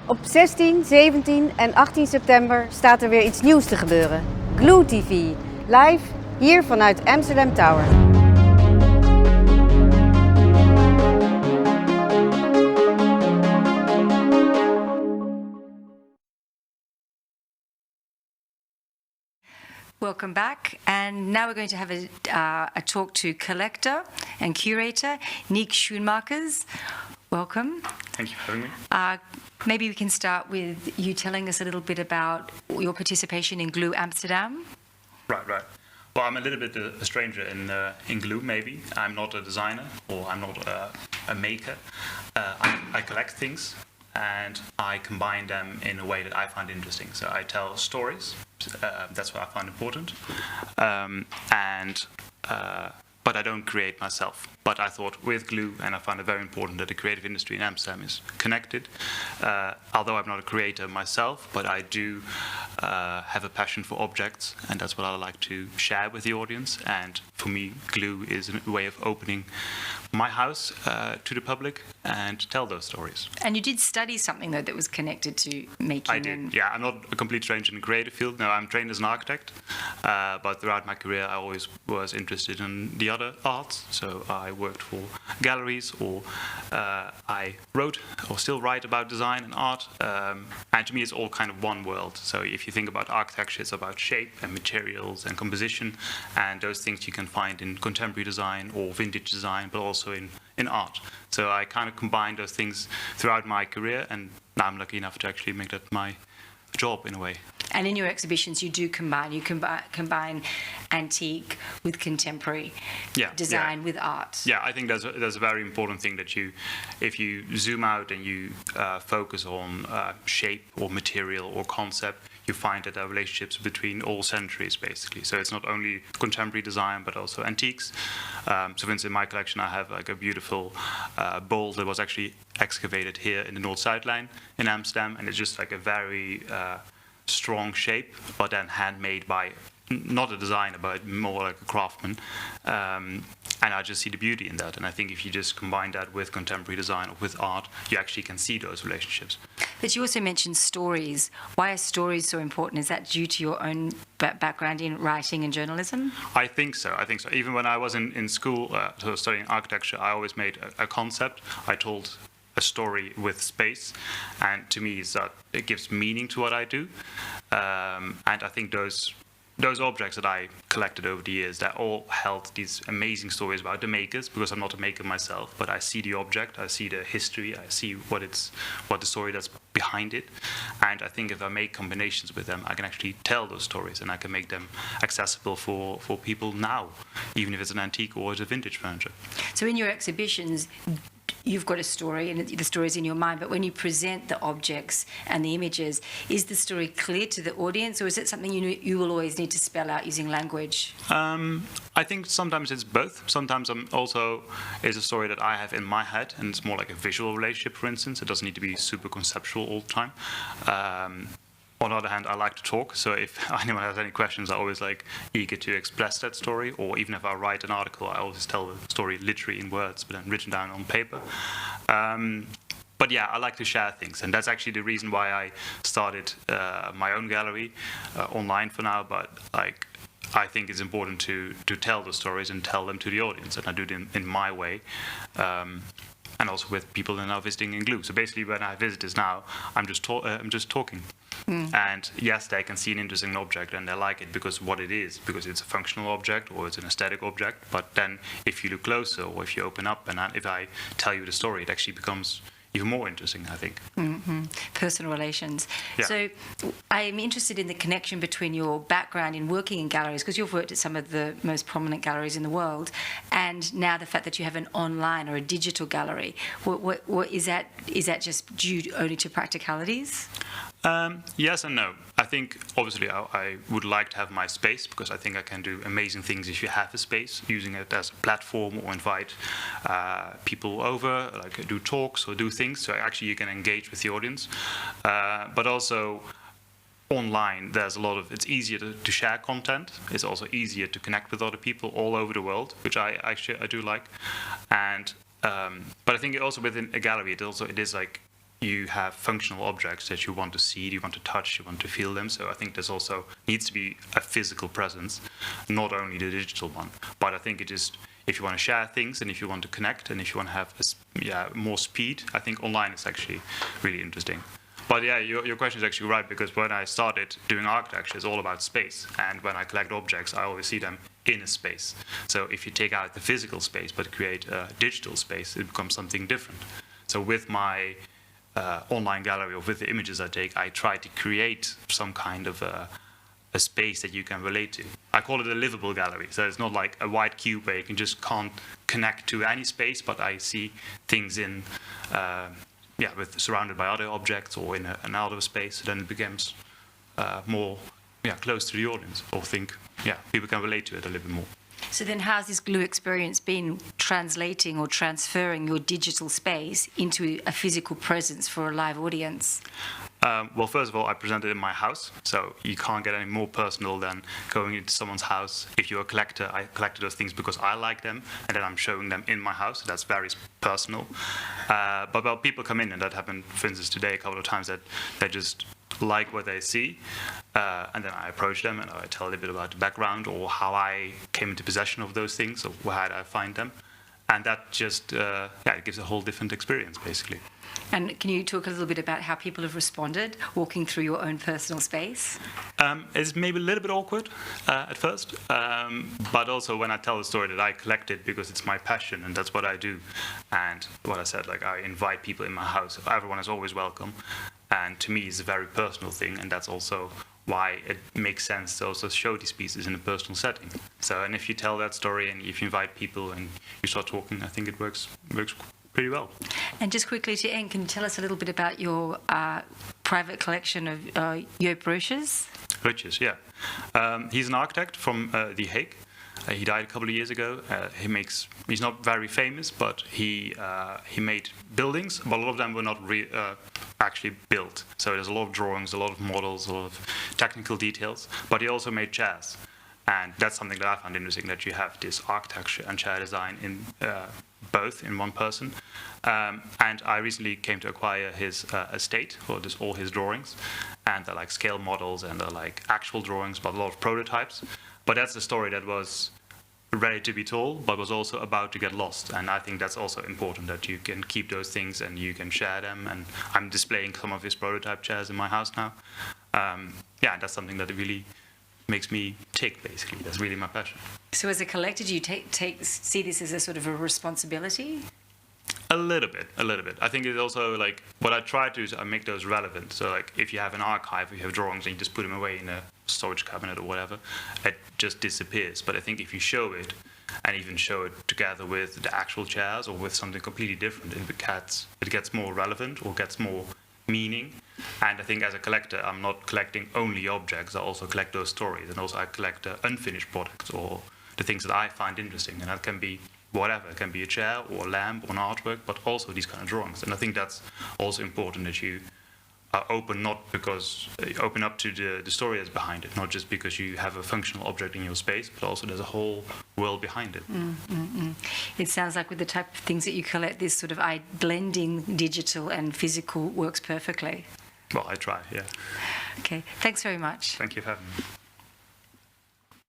Op 16, 17 en 18 september staat er weer iets nieuws te gebeuren. Glue TV, live hier vanuit Amsterdam Tower. Welcome back, and now we're going to have a talk to collector and curator Niek Schoenmakers. Welcome. Thank you for having me. Maybe we can start with you telling us a little bit about your participation in Glue Amsterdam. Right. Well, I'm a little bit a stranger in glue, maybe. I'm not a designer, or I'm not a maker. I collect things, and I combine them in a way that I find interesting. So I tell stories. That's what I find important. But I don't create myself. But I thought with glue, and I find it very important that the creative industry in Amsterdam is connected. Although I'm not a creator myself, but I do have a passion for objects, and that's what I like to share with the audience. And for me, glue is a way of opening my house to the public and tell those stories. And you did study something, though, that was connected to making. I did, yeah. I'm not a complete stranger in the creative field. No, I'm trained as an architect, but throughout my career, I always was interested in the other arts. So I worked for galleries, or I wrote or still write about design and art. And to me, it's all kind of one world. So if you think about architecture, it's about shape and materials and composition, and those things you can find in contemporary design or vintage design, but also in art. So I kind of combined those things throughout my career, and now I'm lucky enough to actually make that my job in a way. And in your exhibitions, you do combine antique with contemporary design with art. Yeah, I think that's a very important thing, that if you zoom out and you focus on shape or material or concept, you find that there are relationships between all centuries, basically. So it's not only contemporary design, but also antiques. So for instance, in my collection, I have like a beautiful bowl that was actually excavated here in the North-South line in Amsterdam, and it's just like a very strong shape, but then handmade by not a designer, but more like a craftsman. And I just see the beauty in that. And I think if you just combine that with contemporary design or with art, you actually can see those relationships. But you also mentioned stories. Why are stories so important? Is that due to your own background in writing and journalism? I think so. Even when I was in school, studying architecture, I always made a concept. I told a story with space, and to me, it gives meaning to what I do. And I think those objects that I collected over the years, that all held these amazing stories about the makers, because I'm not a maker myself, but I see the object, I see the history, I see what the story that's behind it. And I think if I make combinations with them, I can actually tell those stories, and I can make them accessible for people now, even if it's an antique or it's a vintage furniture. So in your exhibitions, you've got a story, and the story's in your mind, but when you present the objects and the images, is the story clear to the audience, or is it something you will always need to spell out using language? I think sometimes it's both. Sometimes it's a story that I have in my head, and it's more like a visual relationship, for instance. It doesn't need to be super conceptual all the time. On the other hand, I like to talk, so if anyone has any questions, I'm always eager to express that story, or even if I write an article, I always tell the story literally in words, but then written down on paper. But yeah, I like to share things, and that's actually the reason why I started my own gallery online for now, but I think it's important to tell the stories and tell them to the audience, and I do it in my way. And also with people that are now visiting in Glue. So basically, when I visit this now, I'm just talking. And yes, they can see an interesting object and they like it because what it is, because it's a functional object or it's an aesthetic object. But then if you look closer, or if you open up, and if I tell you the story, it actually becomes even more interesting, I think. Mm-hmm. Personal relations. Yeah. So I'm interested in the connection between your background in working in galleries, because you've worked at some of the most prominent galleries in the world, and now the fact that you have an online or a digital gallery. What is that? Is that just due only to practicalities? Yes and no. I think, obviously, I would like to have my space, because I think I can do amazing things if you have a space, using it as a platform or invite people over, do talks or do things, so actually you can engage with the audience. But also, online, it's easier to share content. It's also easier to connect with other people all over the world, which I do like. And but I think also within a gallery, it is you have functional objects that you want to see, you want to touch, you want to feel them. So I think there's also needs to be a physical presence, not only the digital one. But I think it is, if you want to share things and if you want to connect and if you want to have more speed, I think online is actually really interesting. But yeah, your question is actually right, because when I started doing architecture, it's all about space. And when I collect objects, I always see them in a space. So if you take out the physical space but create a digital space, it becomes something different. So with my online gallery, or with the images I take, I try to create some kind of a space that you can relate to. I call it a livable gallery. So it's not like a white cube where you can't connect to any space, but I see things in, surrounded by other objects or in an outer space. Then it becomes more close to the audience, or people can relate to it a little bit more. So then how's this glue experience been translating or transferring your digital space into a physical presence for a live audience? Well, first of all, I presented in my house, so you can't get any more personal than going into someone's house. If you're a collector, I collected those things because I like them, and then I'm showing them in my house, so that's very personal. But people come in, and that happened, for instance, today a couple of times, that they just like what they see, and then I approach them and I tell a little bit about the background or how I came into possession of those things, or where did I find them. And that just it gives a whole different experience, basically. And can you talk a little bit about how people have responded walking through your own personal space? It's maybe a little bit awkward at first, but also when I tell the story that I collected because it's my passion and that's what I do. And what I said, like, I invite people in my house. Everyone is always welcome. And to me, it's a very personal thing, and that's also why it makes sense to also show these pieces in a personal setting. So, and if you tell that story and if you invite people and you start talking, I think it works pretty well. And just quickly to end, can you tell us a little bit about your private collection of Joop Roosjes? Roosjes, yeah. He's an architect from The Hague. He died a couple of years ago. He's not very famous, but he made buildings, but a lot of them were not actually built. So there's a lot of drawings, a lot of models, a lot of technical details. But he also made chairs, and that's something that I found interesting, that you have this architecture and chair design in both in one person. And I recently came to acquire his estate, or all his drawings, and they're like scale models and they're like actual drawings, but a lot of prototypes. But that's a story that was ready to be told, but was also about to get lost. And I think that's also important, that you can keep those things and you can share them. And I'm displaying some of his prototype chairs in my house now. That's something that really makes me tick, basically. That's really my passion. So as a collector, do you see this as a sort of a responsibility? A little bit. I think it's also like, what I try to do is I make those relevant. So like, if you have an archive, if you have drawings and you just put them away in a storage cabinet or whatever, it just disappears. But I think if you show it, and even show it together with the actual chairs or with something completely different, it gets more relevant or gets more meaning. And I think as a collector, I'm not collecting only objects, I also collect those stories, and also I collect unfinished products or the things that I find interesting, and that can be whatever. It can be a chair or a lamp or an artwork, but also these kind of drawings. And I think that's also important, that you are open, open up to the story that's behind it, not just because you have a functional object in your space, but also there's a whole world behind it. It sounds like with the type of things that you collect, this sort of blending digital and physical works perfectly. Well, I try, yeah. Okay, thanks very much. Thank you for having me.